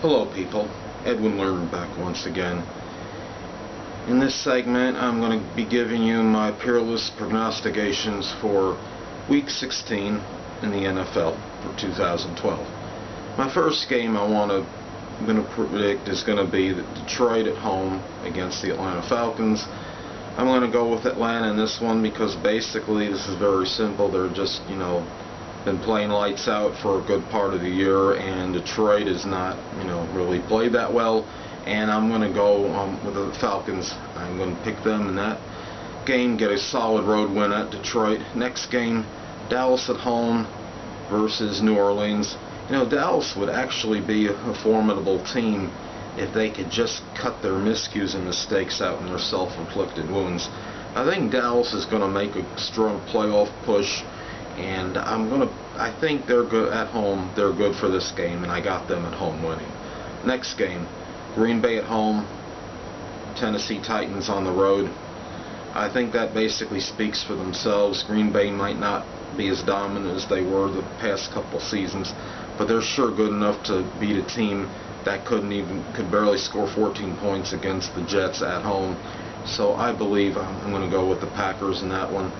Hello people, Edwin Learnard back once again. In this segment I'm going to be giving you my peerless prognostications for Week 16 in the NFL for 2012. My first game I'm going to predict is going to be Detroit at home against the Atlanta Falcons. I'm going to go with Atlanta in this one because basically this is very simple. They're just, been playing lights out for a good part of the year, and Detroit is not, really played that well. And I'm going to go with the Falcons. I'm going to pick them in that game, get a solid road win at Detroit. Next game, Dallas at home versus New Orleans. Dallas would actually be a formidable team if they could just cut their miscues and mistakes out in their self-inflicted wounds. I think Dallas is going to make a strong playoff push, and I think they're good at home. They're good for this game, and I got them at home winning. Next game, Green Bay at home, Tennessee Titans on the road. I think that basically speaks for themselves. Green Bay might not be as dominant as they were the past couple seasons, but they're sure good enough to beat a team that could barely score 14 points against the Jets at home. So I believe I'm going to go with the Packers in that one.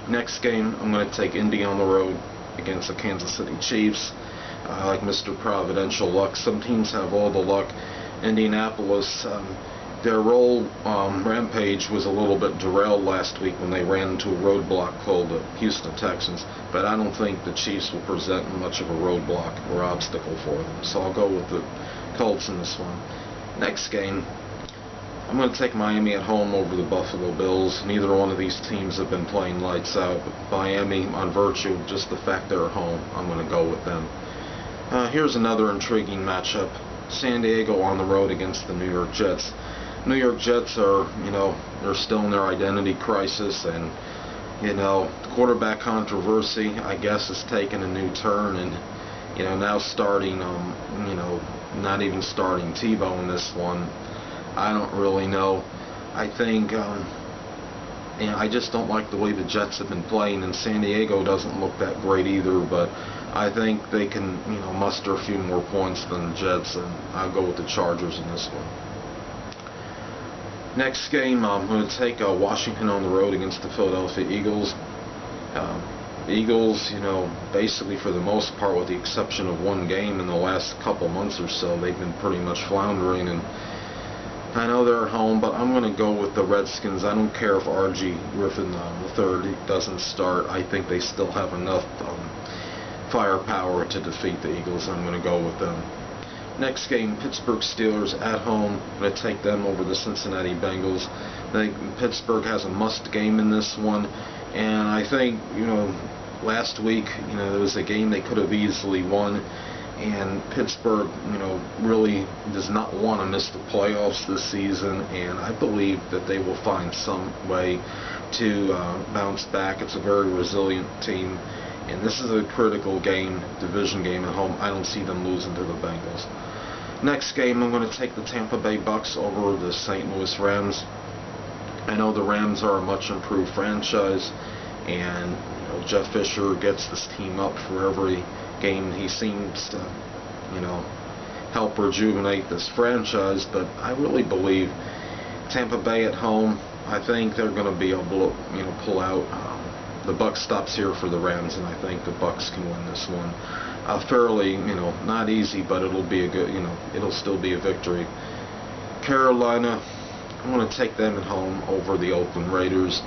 Next game, I'm going to take Indy on the road against the Kansas City Chiefs. I like Mr. Providential luck. Some teams have all the luck. Indianapolis, their rampage was a little bit derailed last week when they ran into a roadblock called the Houston Texans, but I don't think the Chiefs will present much of a roadblock or obstacle for them. So I'll go with the Colts in this one. Next game, I'm going to take Miami at home over the Buffalo Bills. Neither one of these teams have been playing lights out, but Miami, on virtue of just the fact they're at home, I'm going to go with them. Here's another intriguing matchup. San Diego on the road against the New York Jets. New York Jets are, they're still in their identity crisis, and, quarterback controversy, I guess, has taken a new turn, and, now starting, not even starting Tebow in this one. I don't really know. I think, I just don't like the way the Jets have been playing, and San Diego doesn't look that great either, but I think they can, muster a few more points than the Jets, and I'll go with the Chargers in this one. Next game, I'm going to take Washington on the road against the Philadelphia Eagles. The Eagles, basically for the most part, with the exception of one game in the last couple months or so, they've been pretty much floundering, and I know they're at home, but I'm going to go with the Redskins. I don't care if R.G. Griffin III doesn't start. I think they still have enough firepower to defeat the Eagles. I'm going to go with them. Next game, Pittsburgh Steelers at home. I'm going to take them over the Cincinnati Bengals. I think Pittsburgh has a must game in this one, and I think, last week, there was a game they could have easily won, and Pittsburgh, really does not want to miss the playoffs this season, and I believe that they will find some way to bounce back. It's a very resilient team, and this is a critical game, division game at home. I don't see them losing to the Bengals. Next game, I'm going to take the Tampa Bay Bucks over the St. Louis Rams. I know the Rams are a much improved franchise, and Jeff Fisher gets this team up for every game. He seems to, help rejuvenate this franchise, but I really believe Tampa Bay at home, I think they're going to be able to, pull out. The buck stops here for the Rams, and I think the Bucks can win this one. Fairly, not easy, but it'll be a good, it'll still be a victory. Carolina, I'm going to take them at home over the Oakland Raiders.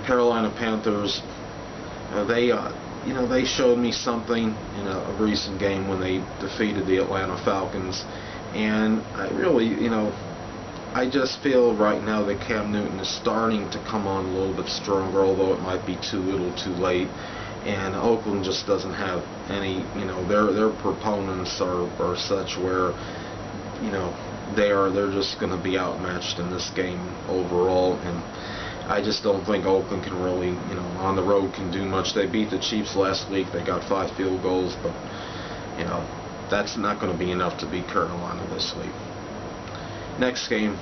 Carolina Panthers, they showed me something in a recent game when they defeated the Atlanta Falcons, and I really, I just feel right now that Cam Newton is starting to come on a little bit stronger, although it might be too little too late. And Oakland just doesn't have any, their proponents are such where, they're just going to be outmatched in this game overall. And I just don't think Oakland can really, on the road can do much. They beat the Chiefs last week. They got 5 field goals, but, that's not going to be enough to beat Carolina this week. Next game,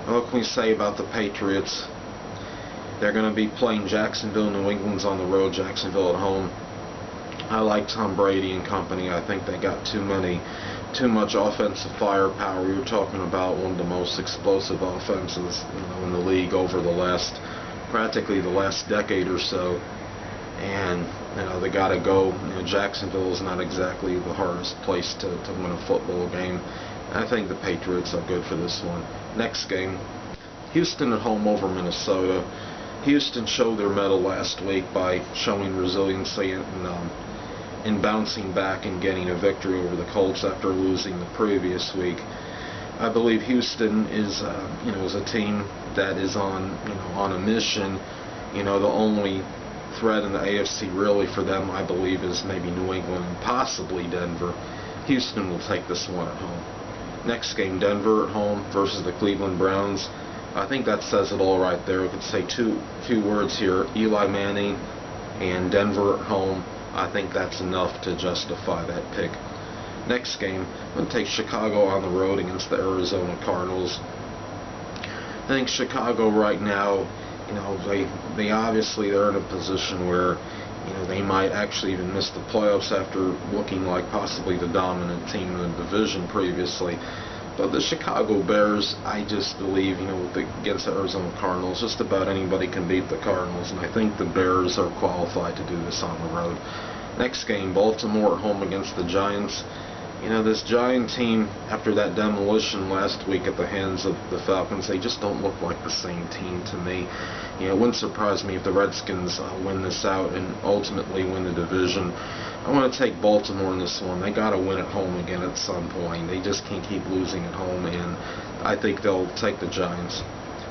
what can we say about the Patriots? They're going to be playing Jacksonville. New England's on the road, Jacksonville at home. I like Tom Brady and company. I think they got too many too much offensive firepower. You're talking about one of the most explosive offenses, in the league over practically the last decade or so. And they got to go. Jacksonville is not exactly the hardest place to win a football game. I think the Patriots are good for this one. Next game, Houston at home over Minnesota. Houston showed their mettle last week by showing resiliency and bouncing back and getting a victory over the Colts after losing the previous week. I believe Houston is a team that is on a mission. The only threat in the AFC really for them, I believe, is maybe New England and possibly Denver. Houston will take this one at home. Next game, Denver at home versus the Cleveland Browns. I think that says it all right there. We could say two words here: Eli Manning and Denver at home. I think that's enough to justify that pick. Next game, I'm going to take Chicago on the road against the Arizona Cardinals. I think Chicago right now, they obviously they're in a position where they might actually even miss the playoffs after looking like possibly the dominant team in the division previously. But the Chicago Bears, I just believe, against the Arizona Cardinals, just about anybody can beat the Cardinals, and I think the Bears are qualified to do this on the road. Next game, Baltimore at home against the Giants. This Giant team, after that demolition last week at the hands of the Falcons, they just don't look like the same team to me. It wouldn't surprise me if the Redskins win this out and ultimately win the division. I want to take Baltimore in this one. They got to win at home again at some point. They just can't keep losing at home, and I think they'll take the Giants.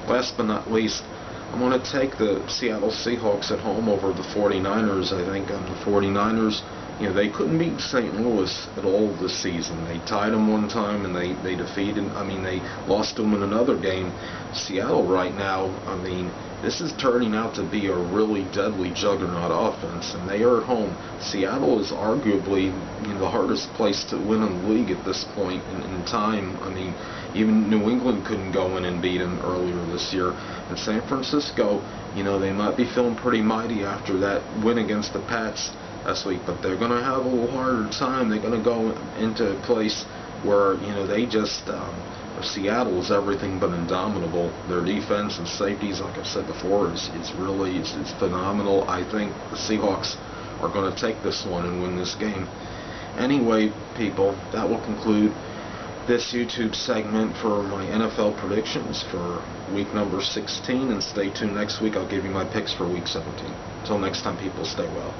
Last but not least, I'm going to take the Seattle Seahawks at home over the 49ers. I think the 49ers, they couldn't beat St. Louis at all this season. They tied them one time, and they lost them in another game. Seattle right now, this is turning out to be a really deadly juggernaut offense, and they are at home. Seattle is arguably the hardest place to win in the league at this point in time. Even New England couldn't go in and beat them earlier this year. And San Francisco, they might be feeling pretty mighty after that win against the Pats last week, but they're going to have a little harder time. They're going to go into a place where, they just, Seattle is everything but indomitable. Their defense and safeties, like I've said before, is really phenomenal. I think the Seahawks are going to take this one and win this game. Anyway, people, that will conclude this YouTube segment for my NFL predictions for week number 16, and stay tuned next week. I'll give you my picks for week 17. Until next time, people, stay well.